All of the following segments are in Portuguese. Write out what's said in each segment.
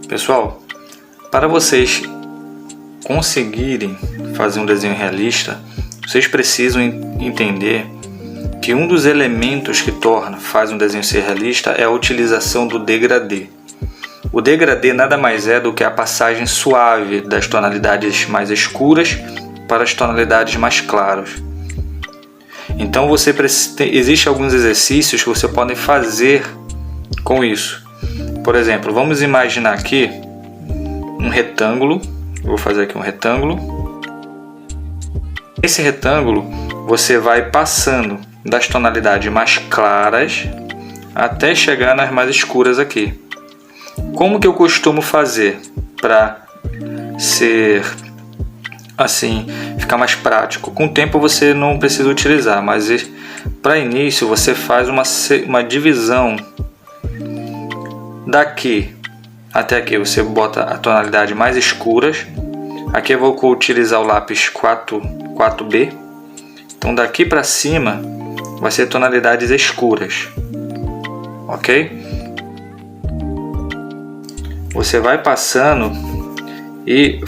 Pessoal, para vocês conseguirem fazer um desenho realista, vocês precisam entender que um dos elementos que faz um desenho ser realista é a utilização do degradê. O degradê nada mais é do que a passagem suave das tonalidades mais escuras para as tonalidades mais claras. Então existem alguns exercícios que você pode fazer com isso. Por exemplo, vamos imaginar aqui um retângulo. Eu vou fazer aqui um retângulo. Esse retângulo você vai passando das tonalidades mais claras até chegar nas mais escuras aqui. Como que eu costumo fazer para ser assim, ficar mais prático? Com o tempo você não precisa utilizar, mas para início você faz uma divisão daqui até aqui. Você bota a tonalidade mais escuras. Aqui eu vou utilizar o lápis 4B. Então daqui para cima vai ser tonalidades escuras, ok? Você vai passando e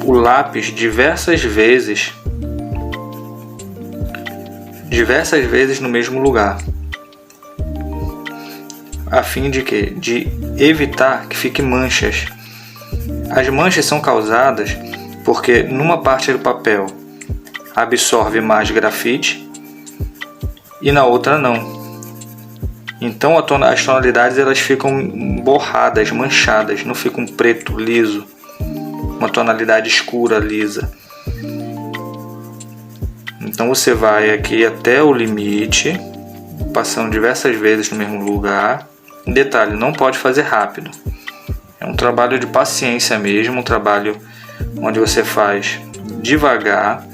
o lápis diversas vezes no mesmo lugar, a fim de quê? De evitar que fiquem manchas. As manchas são causadas porque numa parte do papel absorve mais grafite e na outra não. Então as tonalidades elas ficam borradas, manchadas, não ficam preto, liso, uma tonalidade escura, lisa. Então você vai aqui até o limite, passando diversas vezes no mesmo lugar. Detalhe, não pode fazer rápido. É um trabalho de paciência mesmo, um trabalho onde você faz devagar,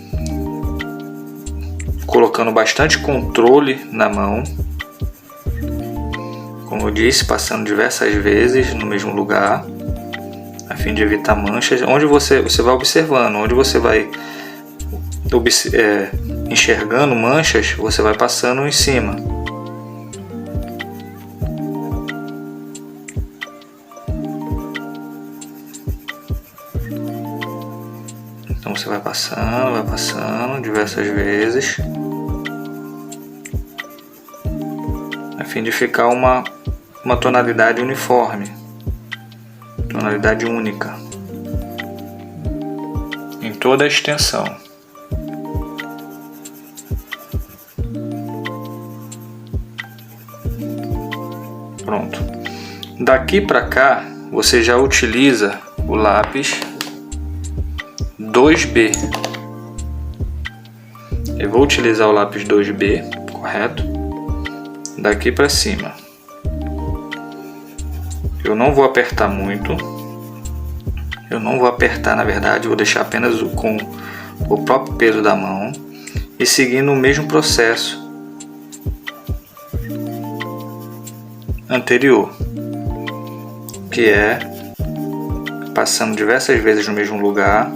colocando bastante controle na mão. Como eu disse, passando diversas vezes no mesmo lugar, a fim de evitar manchas. Onde você vai observando, onde você vai enxergando manchas, você vai passando em cima. Então você vai passando diversas vezes, a fim de ficar uma tonalidade uniforme, tonalidade única em toda a extensão. Pronto. Daqui para cá você já utiliza o lápis 2B. Eu vou utilizar o lápis 2B, correto? Daqui para cima. Eu não vou apertar muito. Eu não vou apertar, na verdade, vou deixar apenas com o próprio peso da mão e seguindo o mesmo processo anterior, que é passando diversas vezes no mesmo lugar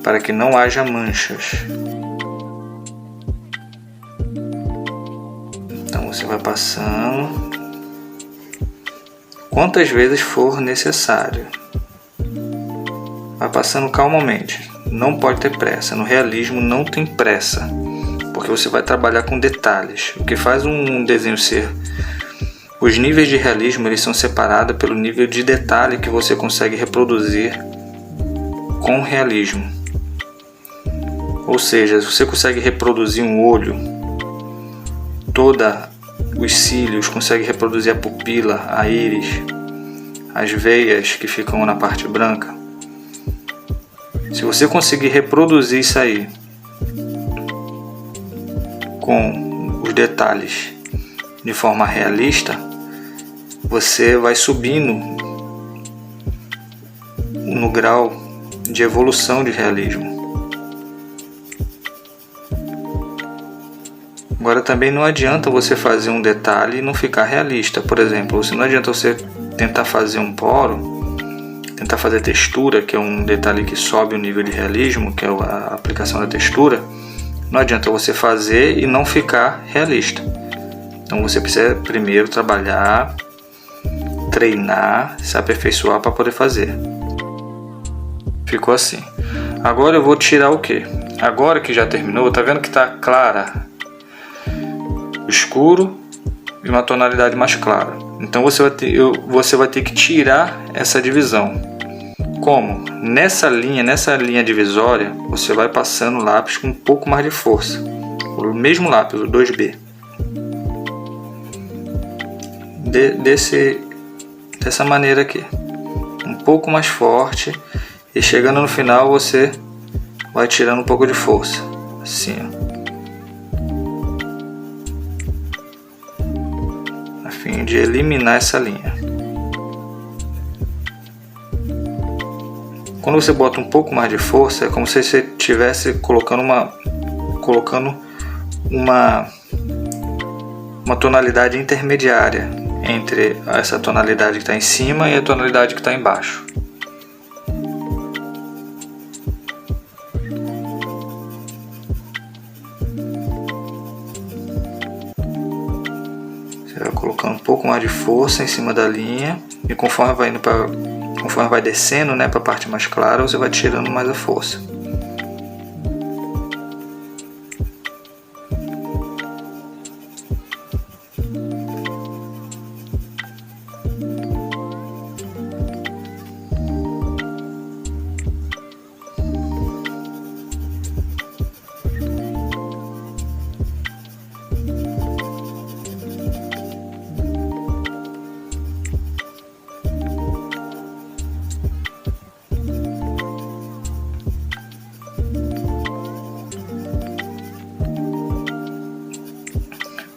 para que não haja manchas. Então você vai passando quantas vezes for necessário. Vai passando calmamente. Não pode ter pressa. No realismo não tem pressa, porque você vai trabalhar com detalhes. O que faz um desenho ser... Os níveis de realismo eles são separados pelo nível de detalhe que você consegue reproduzir com realismo. Ou seja, se você consegue reproduzir um olho, os cílios, consegue reproduzir a pupila, a íris, as veias que ficam na parte branca. Se você conseguir reproduzir isso aí com os detalhes de forma realista, você vai subindo no grau de evolução de realismo. Agora também não adianta você fazer um detalhe e não ficar realista. Por exemplo, não adianta você tentar fazer um poro, tentar fazer textura, que é um detalhe que sobe o nível de realismo, que é a aplicação da textura. Não adianta você fazer e não ficar realista. Então você precisa primeiro trabalhar treinar, se aperfeiçoar para poder fazer. Ficou assim. Agora eu vou tirar o que? Agora que já terminou, tá vendo que tá clara, escuro e uma tonalidade mais clara. Então você vai ter que tirar essa divisão. Como? Nessa linha divisória, você vai passando o lápis com um pouco mais de força. O mesmo lápis, o 2B. Dessa maneira aqui. Um pouco mais forte. E chegando no final você vai tirando um pouco de força. Assim, ó. A fim de eliminar essa linha. Quando você bota um pouco mais de força, é como se você estivesse colocando uma tonalidade intermediária entre essa tonalidade que está em cima e a tonalidade que está embaixo. Você vai colocando um pouco mais de força em cima da linha e conforme vai descendo, né, para a parte mais clara, você vai tirando mais a força.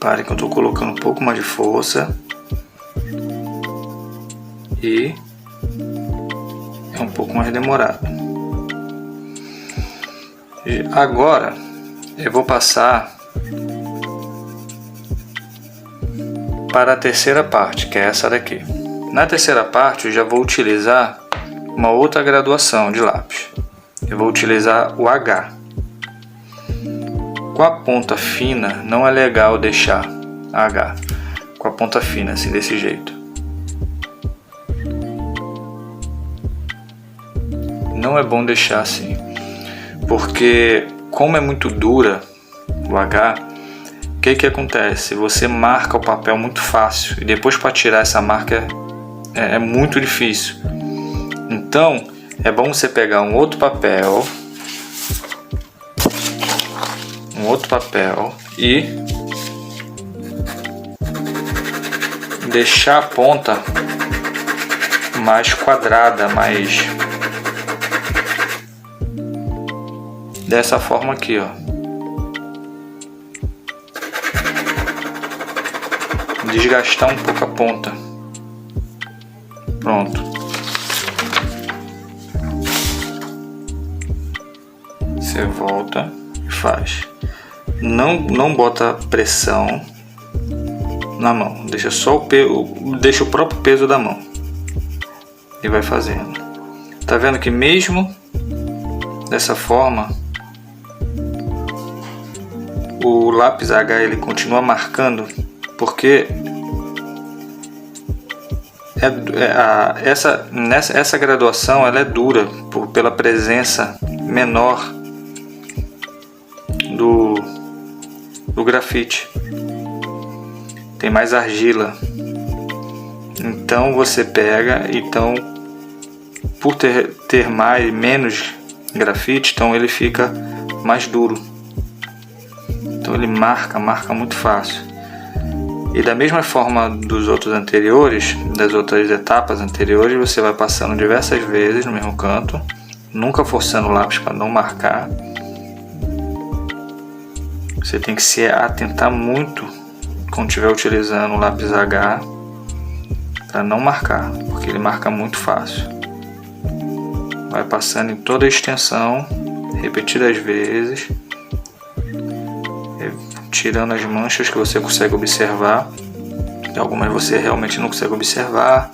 Repare que eu estou colocando um pouco mais de força e é um pouco mais demorado. E agora eu vou passar para a terceira parte, que é essa daqui. Na terceira parte eu já vou utilizar uma outra graduação de lápis. Eu vou utilizar o H. Com a ponta fina não é legal deixar H com a ponta fina assim, desse jeito. Não é bom deixar assim, porque como é muito dura o H, o que acontece? Você marca o papel muito fácil e depois para tirar essa marca é muito difícil. Então é bom você pegar um outro papel e deixar a ponta mais quadrada, mais dessa forma aqui, ó. Desgastar um pouco a ponta. Pronto. Você volta e faz. Não bota pressão na mão, deixa só deixa o próprio peso da mão e vai fazendo. Tá vendo que mesmo dessa forma o lápis H ele continua marcando, porque essa graduação ela é dura pela presença menor do grafite, tem mais argila. Então você pega, por ter menos grafite, então ele fica mais duro. Então ele marca muito fácil. E da mesma forma dos outros anteriores, das outras etapas anteriores, você vai passando diversas vezes no mesmo canto, nunca forçando o lápis para não marcar. Você tem que se atentar muito quando estiver utilizando o lápis H para não marcar, porque ele marca muito fácil. Vai passando em toda a extensão, repetidas vezes, tirando as manchas que você consegue observar. Algumas você realmente não consegue observar.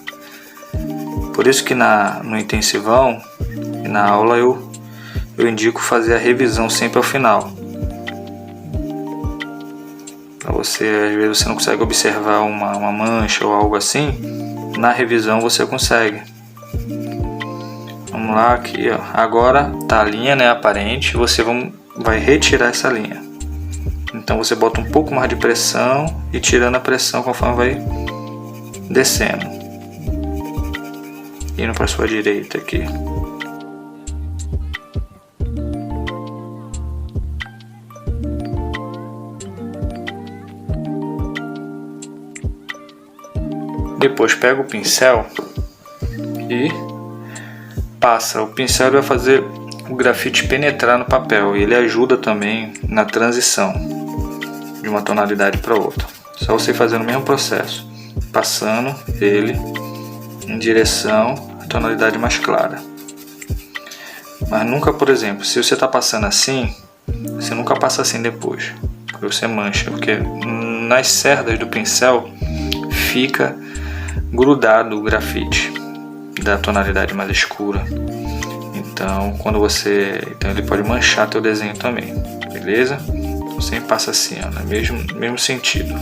Por isso que no intensivão e na aula eu indico fazer a revisão sempre ao final. Para você, às vezes você não consegue observar uma mancha ou algo assim, na revisão você consegue. Vamos lá, aqui ó. Agora tá a linha, né, aparente, você vai retirar essa linha. Então você bota um pouco mais de pressão e tirando a pressão conforme vai descendo. Indo para sua direita aqui. Depois pega o pincel e passa. O pincel vai fazer o grafite penetrar no papel e ele ajuda também na transição de uma tonalidade para outra. Só você fazendo o mesmo processo, passando ele em direção à tonalidade mais clara. Mas nunca, por exemplo, se você está passando assim, você nunca passa assim depois, porque você mancha, porque nas cerdas do pincel fica grudado o grafite da tonalidade mais escura. Então, então ele pode manchar teu desenho também, beleza? Então sempre passa assim, ó, no mesmo sentido,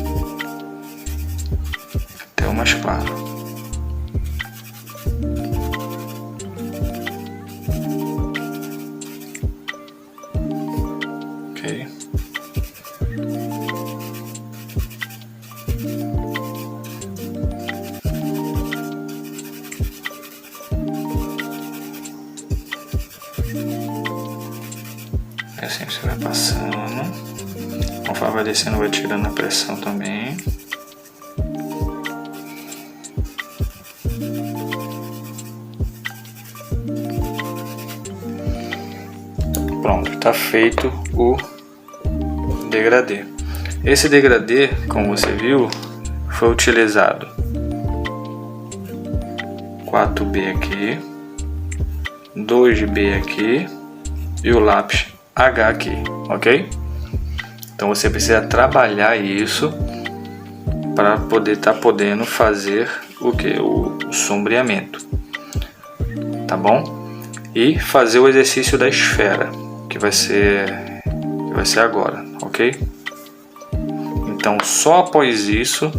até o mais claro. Ok. Assim você vai passando, conforme vai descendo vai tirando a pressão também. Pronto, está feito o degradê. Esse degradê, como você viu, foi utilizado 4B aqui, 2B aqui e o lápis H aqui, ok? Então você precisa trabalhar isso para poder podendo fazer o que? O sombreamento, tá bom? E fazer o exercício da esfera, que vai ser agora, ok? Então só após isso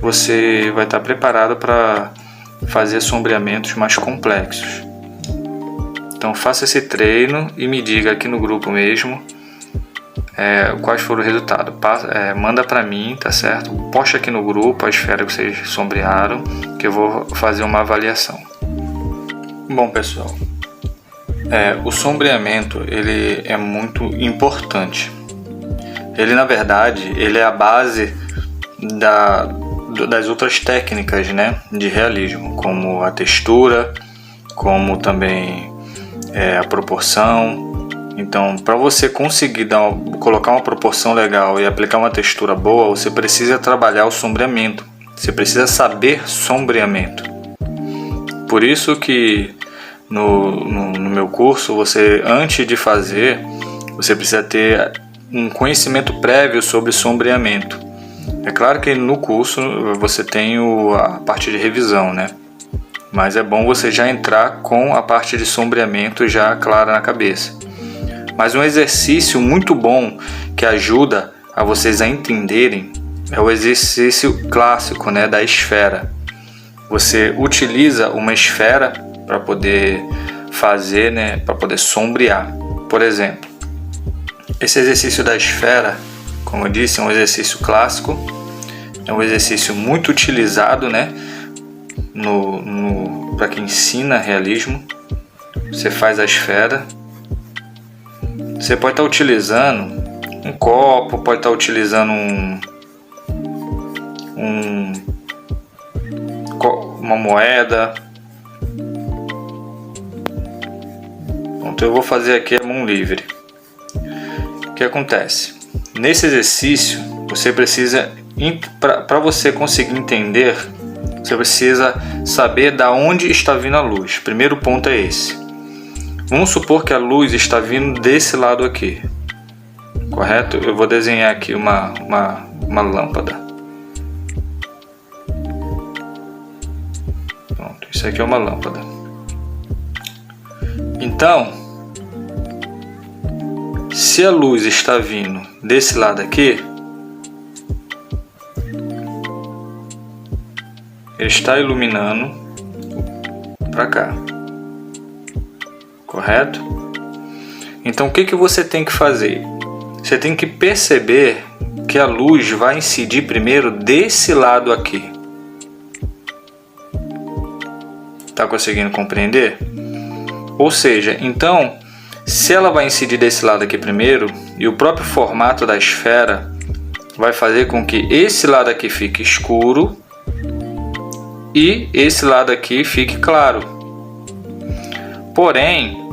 você vai estar preparado para fazer sombreamentos mais complexos. Então faça esse treino e me diga aqui no grupo mesmo quais foram o resultado. Manda para mim, tá certo? Posta aqui no grupo a esfera que vocês sombrearam, que eu vou fazer uma avaliação. Bom pessoal, o sombreamento ele é muito importante. Ele na verdade ele é a base das outras técnicas, né, de realismo, como a textura, como também a proporção. Então, para você conseguir colocar uma proporção legal e aplicar uma textura boa, você precisa trabalhar o sombreamento. Você precisa saber sombreamento. Por isso que no meu curso, você antes de fazer, você precisa ter um conhecimento prévio sobre sombreamento. É claro que no curso você tem a parte de revisão, né? Mas é bom você já entrar com a parte de sombreamento já clara na cabeça. Mas um exercício muito bom que ajuda a vocês a entenderem é o exercício clássico, né, da esfera. Você utiliza uma esfera para poder fazer, né, para poder sombrear. Por exemplo, esse exercício da esfera, como eu disse, é um exercício clássico, é um exercício muito utilizado, né, para quem ensina realismo. Você faz a esfera. Você pode estar utilizando um copo, pode estar utilizando uma moeda. Então eu vou fazer aqui a mão livre. O que acontece? Nesse exercício, você precisa, para você conseguir entender, você precisa saber da onde está vindo a luz. Primeiro ponto é esse. Vamos supor que a luz está vindo desse lado aqui, correto? Eu vou desenhar aqui uma lâmpada. Pronto, isso aqui é uma lâmpada. Então, se a luz está vindo desse lado aqui, ele está iluminando para cá, correto? Então o que você tem que fazer? Você tem que perceber que a luz vai incidir primeiro desse lado aqui. Tá conseguindo compreender? Ou seja, então, se ela vai incidir desse lado aqui primeiro, e o próprio formato da esfera vai fazer com que esse lado aqui fique escuro e esse lado aqui fique claro. Porém,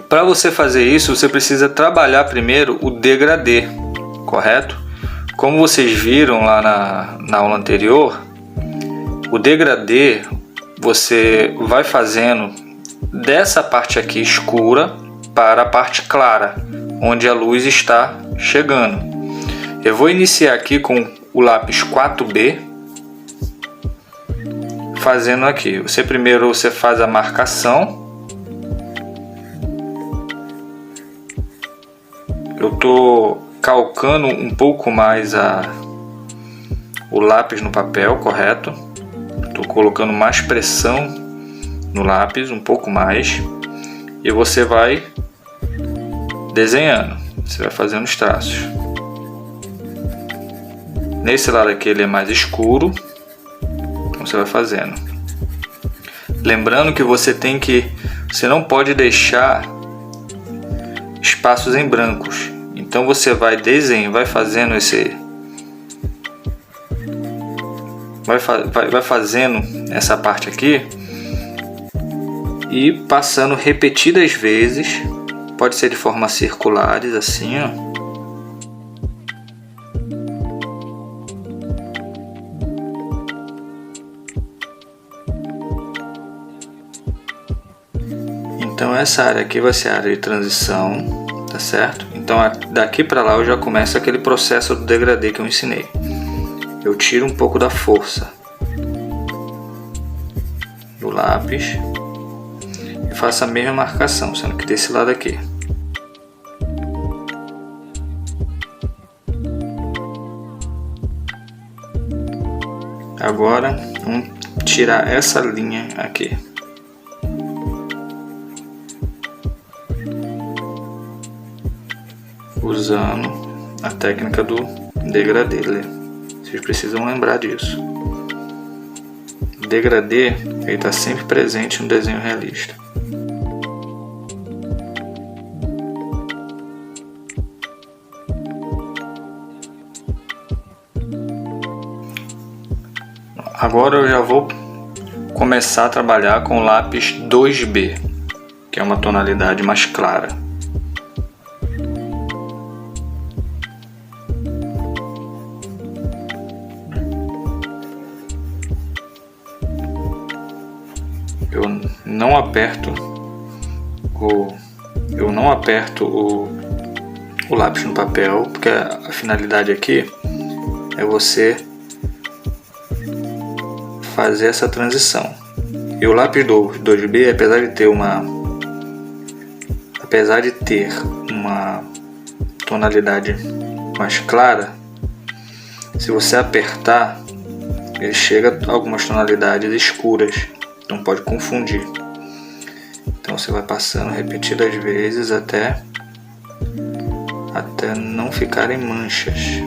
para você fazer isso, você precisa trabalhar primeiro o degradê, correto? Como vocês viram lá na aula anterior, o degradê você vai fazendo dessa parte aqui escura para a parte clara, onde a luz está chegando. Eu vou iniciar aqui com o lápis 4B, fazendo aqui. Primeiro você faz a marcação. Eu estou calcando um pouco mais o lápis no papel, correto? Estou colocando mais pressão no lápis, um pouco mais. E você vai desenhando. Você vai fazendo os traços. Nesse lado aqui ele é mais escuro. Então você vai fazendo. Lembrando que você não pode deixar espaços em brancos. Então você vai fazendo vai fazendo essa parte aqui e passando repetidas vezes. Pode ser de forma circulares, assim, ó. Então essa área aqui vai ser a área de transição, tá certo? Então daqui para lá eu já começo aquele processo do degradê que eu ensinei. Eu tiro um pouco da força do lápis e faço a mesma marcação, sendo que desse lado aqui. Agora vamos tirar essa linha aqui. Usando a técnica do degradê. Vocês precisam lembrar disso. O degradê está sempre presente no desenho realista. Agora eu já vou começar a trabalhar com o lápis 2B, que é uma tonalidade mais clara. Eu não aperto o lápis no papel, porque a finalidade aqui é você fazer essa transição. E o lápis 2B, apesar de ter uma tonalidade mais clara, se você apertar, ele chega a algumas tonalidades escuras. Não pode confundir. Então você vai passando repetidas vezes até não ficarem manchas.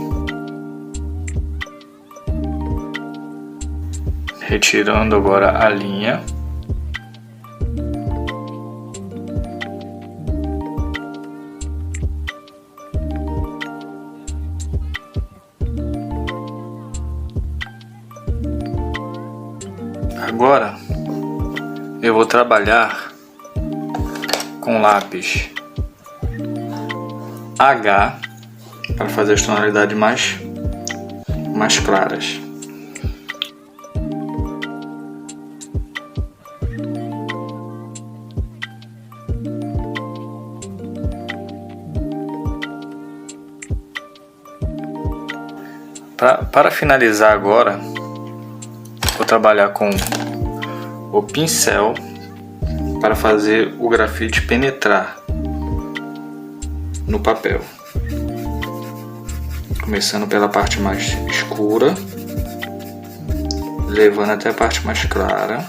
Retirando agora a linha. Agora eu vou trabalhar com lápis H para fazer as tonalidades mais claras. Para finalizar agora, vou trabalhar com o pincel para fazer o grafite penetrar no papel. Começando pela parte mais escura levando até a parte mais clara.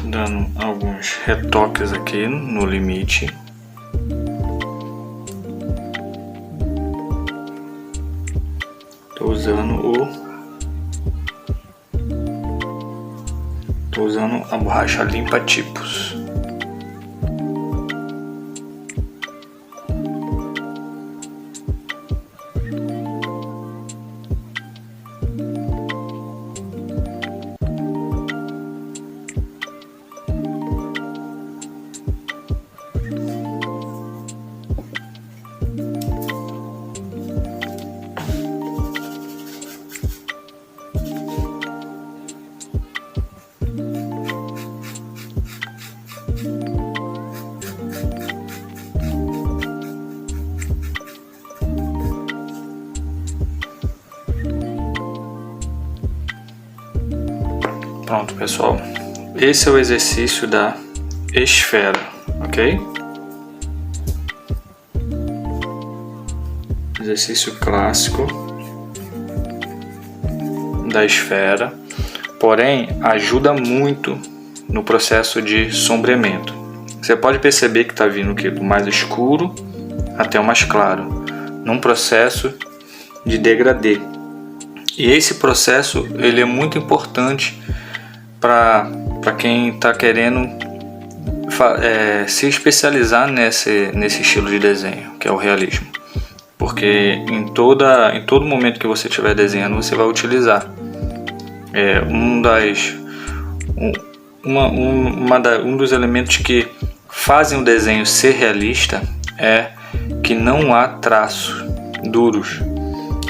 Dando alguns retoques aqui no limite. Tô usando a borracha limpa tipos. Pronto, pessoal, esse é o exercício da esfera, ok? Exercício clássico da esfera, porém ajuda muito no processo de sombreamento. Você pode perceber que está vindo do mais escuro até o mais claro, num processo de degradê. E esse processo ele é muito importante para quem está querendo se especializar nesse estilo de desenho, que é o realismo. Porque em todo momento que você estiver desenhando, você vai utilizar. Um dos elementos que fazem o desenho ser realista é que não há traços duros,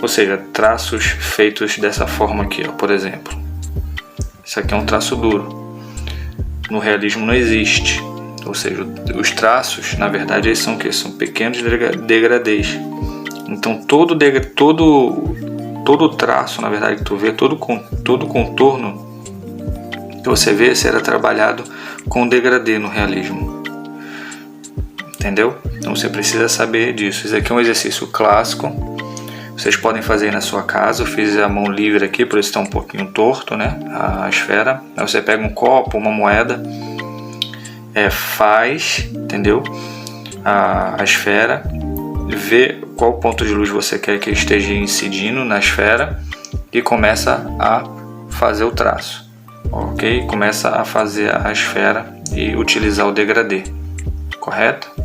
ou seja, traços feitos dessa forma aqui, ó, por exemplo. Isso aqui é um traço duro. No realismo não existe. Ou seja, os traços, na verdade, eles são o quê? São pequenos degradês. Então todo traço, na verdade, que tu vê, todo contorno que você vê será trabalhado com degradê no realismo. Entendeu? Então você precisa saber disso. Isso aqui é um exercício clássico. Vocês podem fazer aí na sua casa. Eu fiz a mão livre aqui, por isso está um pouquinho torto, né? A esfera. Aí você pega um copo, uma moeda, faz, entendeu? A esfera, vê qual ponto de luz você quer que esteja incidindo na esfera e começa a fazer o traço, ok? Começa a fazer a esfera e utilizar o degradê, correto?